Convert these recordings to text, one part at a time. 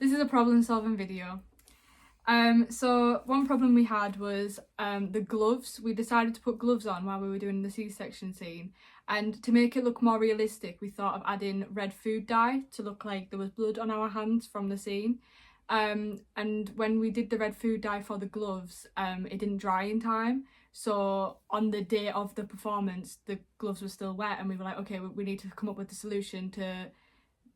This is a problem solving video. So one problem we had was the gloves. We decided to put gloves on while we were doing the C-section scene, and to make it look more realistic we thought of adding red food dye to look like there was blood on our hands from the scene. And when we did the red food dye for the gloves, it didn't dry in time, so on the day of the performance the gloves were still wet, and we were like, okay, we need to come up with a solution to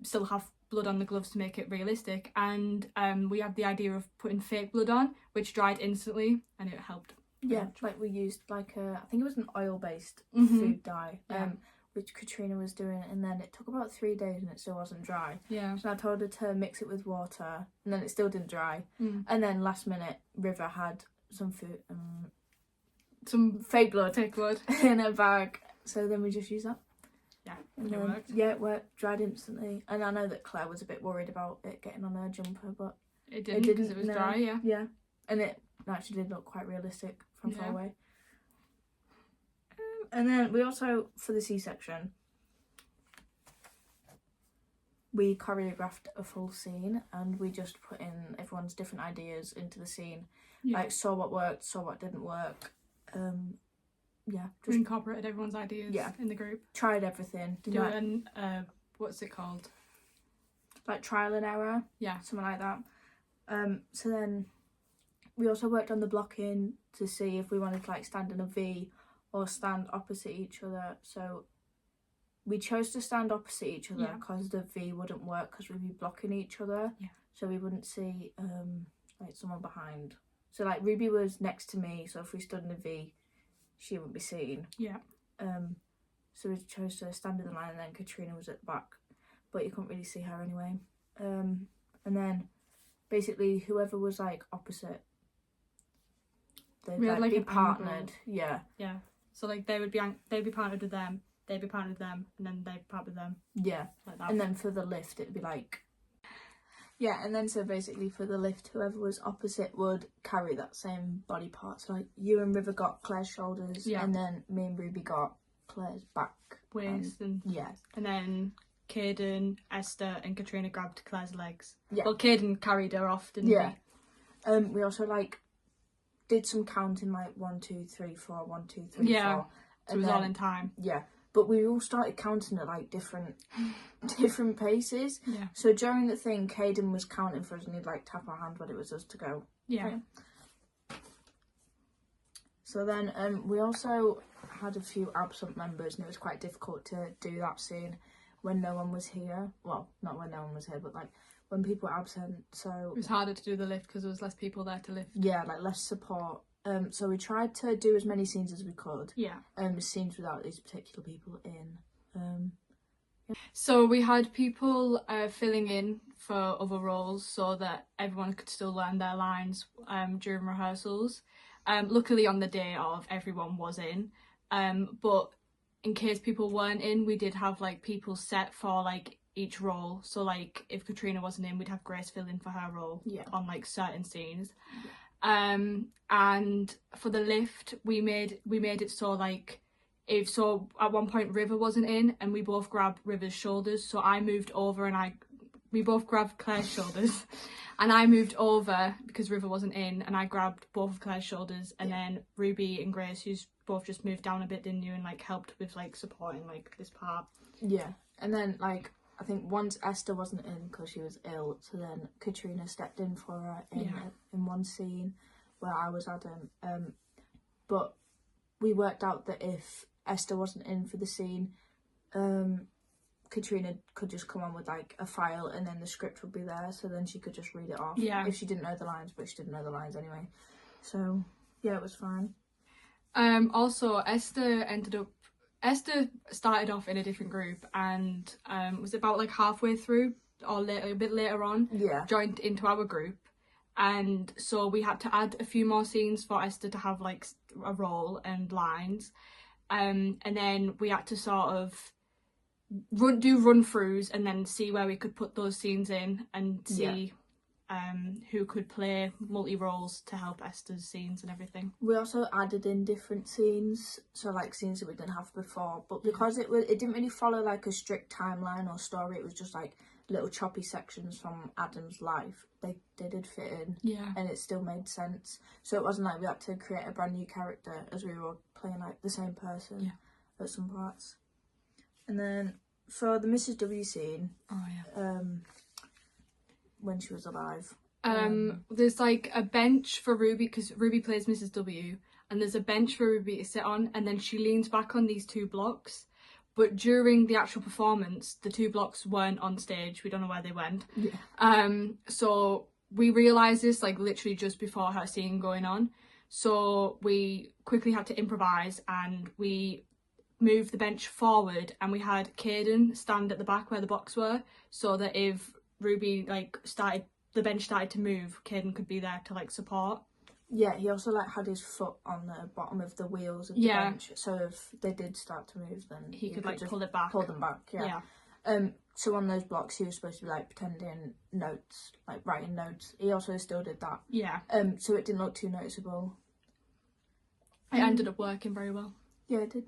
still have blood on the gloves to make it realistic, and we had the idea of putting fake blood on, which dried instantly, and it helped. Yeah, like we used like I think it was an oil-based Mhm. food dye, Yeah. which Katrina was doing, and then it took about 3 days and it still wasn't dry. Yeah. So I told her to mix it with water, and then it still didn't dry. Mm. And then last minute, River had some food, Some fake blood fake blood. in her bag, so then we just used that. Yeah, And it then, worked. yeah, it worked, dried instantly. And I know that Claire was a bit worried about it getting on her jumper, but It didn't because it was no. dry. Yeah. Yeah, and it actually did look quite realistic from far Yeah. away. And then we also, for the C-section, we choreographed a full scene, and we just put in everyone's different ideas into the scene. Yeah. Like, saw what worked, saw what didn't work. Yeah, We just incorporated everyone's ideas in the group. tried everything. Do it in what's it called? Like trial and error. Yeah. Something like that. So then we also worked on the blocking to see if we wanted to like stand in a V or stand opposite each other. So we chose to stand opposite each other because the V wouldn't work because we'd be blocking each other. Yeah. So we wouldn't see like someone behind. So like Ruby was next to me, so if we stood in a V, she wouldn't be seen. Yeah. So we chose to stand in the line, and then Katrina was at the back, but you couldn't really see her anyway. And then basically whoever was like opposite, they'd We had, like, be an partnered. angle. Yeah. Yeah. So like they'd be partnered with them, they'd be partnered with them, and then they'd part with them. Yeah. Like that. And then for the lift, it'd be like. Yeah, and then so basically for the lift, whoever was opposite would carry that same body part. So like you and River got Claire's shoulders, and then me and Ruby got Claire's back, waist, and then Caden, Esther, and Katrina grabbed Claire's legs. Yeah. Well, Caden carried her off, didn't he? We also like did some counting, like 1, 2, 3, 4, 1, 2, 3, 4. So it was all in time. Yeah, but we all started counting at like different paces. Yeah. So during the thing, Caden was counting for us, and he'd like tap our hand when it was us to go. Yeah. Okay. So then we also had a few absent members, and it was quite difficult to do that scene when no one was here. Well, not when no one was here, but like when people were absent. So It was harder to do the lift because there was less people there to lift. yeah, like less support. So we tried to do as many scenes as we could. Yeah. Scenes without these particular people in. So we had people filling in for other roles so that everyone could still learn their lines during rehearsals. Luckily on the day of, everyone was in. But in case people weren't in, we did have like people set for like each role. So like if Katrina wasn't in, we'd have Grace fill in for her role on like certain scenes. And for the lift, we made it so like at one point River wasn't in, and we both grabbed River's shoulders, so I moved over and we both grabbed Claire's shoulders, and I moved over because River wasn't in, and I grabbed both of Claire's shoulders, and then Ruby and Grace, who's both just moved down a bit, didn't you, and like helped with like supporting like this part. Yeah, and then like I think once Esther wasn't in because she was ill, so then Katrina stepped in for her in one scene where I was Adam. But we worked out that if Esther wasn't in for the scene, Katrina could just come on with like a file, and then the script would be there, so then she could just read it off if she didn't know the lines, but she didn't know the lines anyway. So yeah, it was fine. Also Esther started off in a different group, and was about like halfway through or a bit later on joined into our group, and so we had to add a few more scenes for Esther to have like a role and lines, and then we had to sort of do run-throughs and then see where we could put those scenes in and see who could play multi-roles to help Esther's scenes and everything. We also added in different scenes, so like scenes that we didn't have before, but because it didn't really follow like a strict timeline or story, it was just like little choppy sections from Adam's life, they did fit in, Yeah. and it still made sense. So it wasn't like we had to create a brand new character, as we were all playing like the same person at some parts. And then for the Mrs. W scene, Oh yeah. when she was alive, there's like a bench for Ruby, because Ruby plays Mrs. W, and there's a bench for Ruby to sit on, and then she leans back on these 2 blocks. But during the actual performance, the 2 blocks weren't on stage. We don't know where they went. Yeah. So we realised this like literally just before her scene going on. So we quickly had to improvise, and we moved the bench forward, and we had Caden stand at the back where the blocks were, so that if Ruby like the bench started to move, Caden could be there to like support. Yeah, he also like had his foot on the bottom of the wheels of the bench, so if they did start to move, then he could like just pull it back. pull them back. Yeah. So on those blocks, he was supposed to be like pretending notes, like writing notes. He also still did that. Yeah. So it didn't look too noticeable. It ended up working very well. Yeah, it did.